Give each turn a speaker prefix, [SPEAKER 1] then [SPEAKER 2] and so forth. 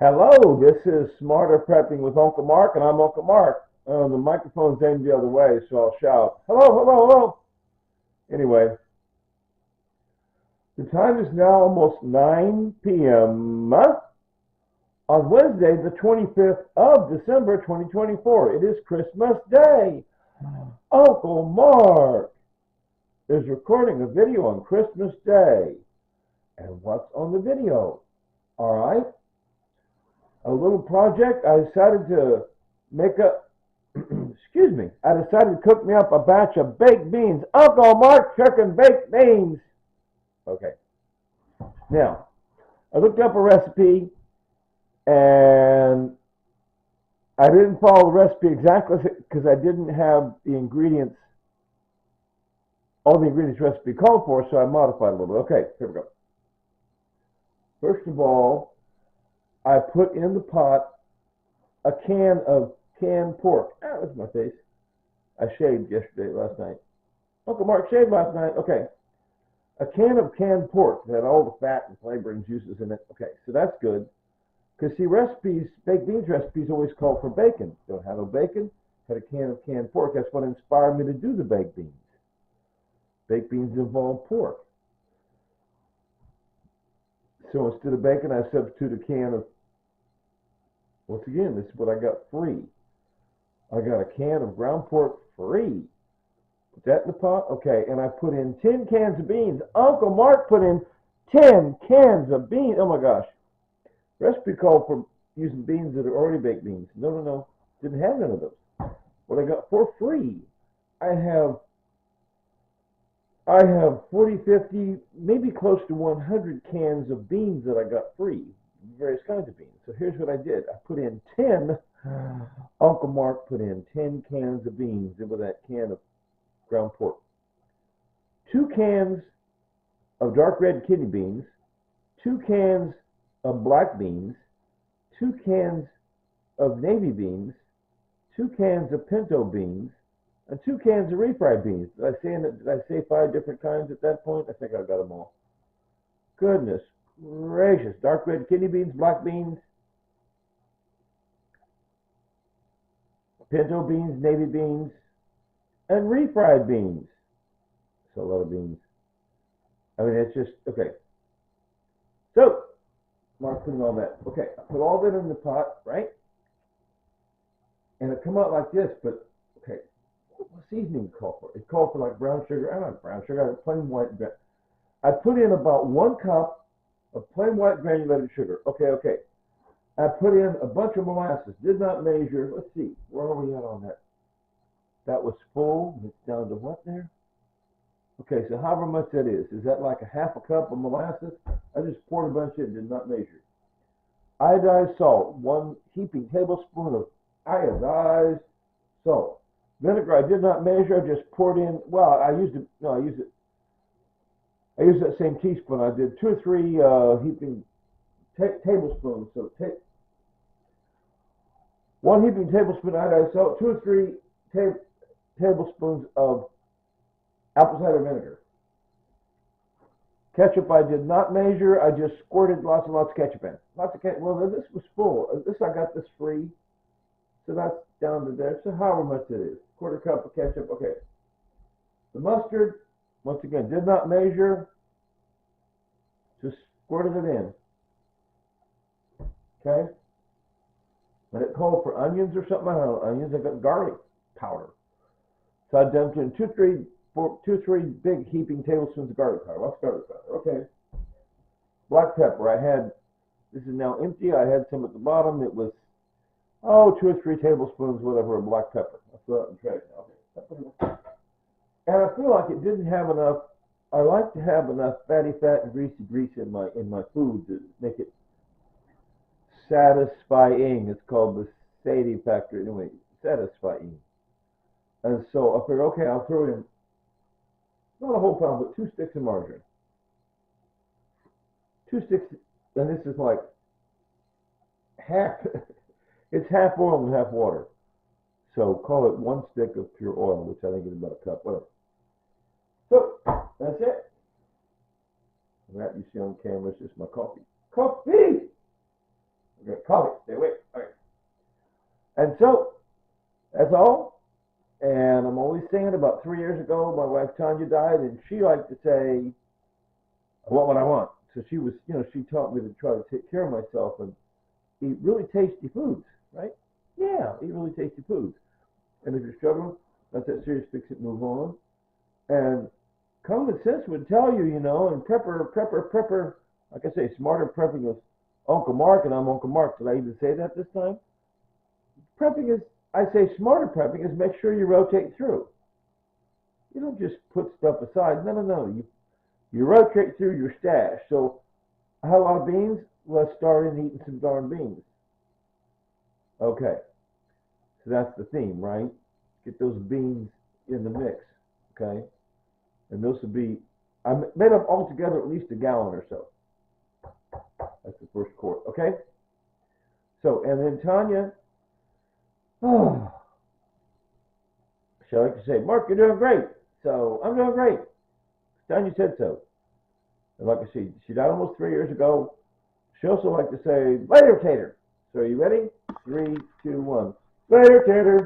[SPEAKER 1] Hello, this is Smarter Prepping with Uncle Mark, and I'm Uncle Mark. The microphone's aimed the other way, so I'll shout, hello, hello, hello. Anyway, the time is now almost 9 p.m. On Wednesday, the 25th of December, 2024. It is Christmas Day. Uncle Mark is recording a video on Christmas Day. And what's on the video? All right. A little project. I decided to make a, excuse me, I decided to cook me up a batch of baked beans. Uncle Mark cooking baked beans. Okay. Now, I looked up a recipe and I didn't follow the recipe exactly because I didn't have the ingredients, all the ingredients recipe called for, so I modified a little bit. Okay, here we go. First of all, I put in the pot a can of canned pork. Ah, that's my face. I shaved last night. Uncle Mark shaved last night. Okay. A can of canned pork that had all the fat and flavor and juices in it. Okay, so that's good. Because see, recipes, baked beans recipes always call for bacon. Don't have no bacon, had a can of canned pork. That's what inspired me to do the baked beans. Baked beans involve pork. So instead of bacon, I substitute a can of, once again, this is what I got free. I got a can of ground pork free. Put that in the pot. Okay, and I put in 10 cans of beans. Uncle Mark put in 10 cans of beans. Oh my gosh. Recipe called for using beans that are already baked beans. No. Didn't have none of those. What I got for free, I have 40, 50, maybe close to 100 cans of beans that I got free. Various kinds of beans. So here's what I did. I put in 10, Uncle Mark put in 10 cans of beans into that can of ground pork. 2 cans of dark red kidney beans, 2 cans of black beans, 2 cans of navy beans, 2 cans of pinto beans, and 2 cans of refried beans. Did I say 5 different kinds at that point? I think I got them all. Goodness gracious. Dark red kidney beans, black beans, pinto beans, navy beans, and refried beans. That's a lot of beans. I mean, it's just, okay. So, Mark putting all that. Okay, I put all that in the pot, right? And it come out like this, but, okay, what seasoning it call for? It called for like brown sugar. I don't have brown sugar, I have plain white. I put in about 1 cup of plain white granulated sugar. Okay. I put in a bunch of molasses. Did not measure. Let's see. Where are we at on that? That was full. It's down to what there? Okay, so however much that is. Is that like a half a cup of molasses? I just poured a bunch in, did not measure. Iodized salt. 1 heaping tablespoon of iodized salt. Vinegar, I did not measure. I just poured in. Well, I used that same teaspoon. I did 2 or 3 heaping tablespoons. So 1 heaping tablespoon iodized salt, 2 or 3 tablespoons of apple cider vinegar. Ketchup I did not measure. I just squirted lots and lots of ketchup in. Lots of ketchup. Well, this was full. I got this free. So that's down to there. So however much it is. 1/4 cup of ketchup. Okay. The mustard, once again, did not measure. Just squirted it in. Okay. And it called for onions or something. I don't know. Onions. I got garlic powder. So I dumped in 2 or 3 big heaping tablespoons of garlic powder. What's garlic powder? Okay. Black pepper. This is now empty. I had some at the bottom. It was, 2 or 3 tablespoons, whatever, of black pepper. I'll throw it in the trash now. Okay. And I feel like it didn't have enough. I like to have enough fatty fat and greasy grease in my food to make it satisfying. It's called the Sadie factor. Anyway, satisfying. And so I figured, okay, I'll throw in not a whole pound, but 2 sticks of margarine. 2 sticks, and this is like half. It's half oil and half water. So call it 1 stick of pure oil, which I think is about a cup, whatever. So that's it. And that you see on camera is just my coffee. Coffee! We're gonna coffee. Stay awake. All right. And so that's all. And I'm always saying about 3 years ago, my wife Tanya died, and she liked to say, "I want what I want." So she was, she taught me to try to take care of myself and eat really tasty foods, right? Yeah, eat really tasty foods. And if you're struggling, that's that serious fix it, move on. And common sense would tell you, and prepper, like I say, smarter prepping with Uncle Mark, and I'm Uncle Mark. Did I even say that this time? Prepping is, I say smarter prepping is make sure you rotate through. You don't just put stuff aside. No. You rotate through your stash. So, how a lot of beans? Let's start in eating some darn beans. Okay, so that's the theme, right? Get those beans in the mix, okay? And those would be, I made up altogether at least a gallon or so. That's the first quart, okay? So, and then Tanya, she like to say, Mark, you're doing great. So, I'm doing great. Tanya said so. And like I said, she died almost 3 years ago. She also like to say, later, Tater. So, are you ready? 3, 2, 1. Later, Tater.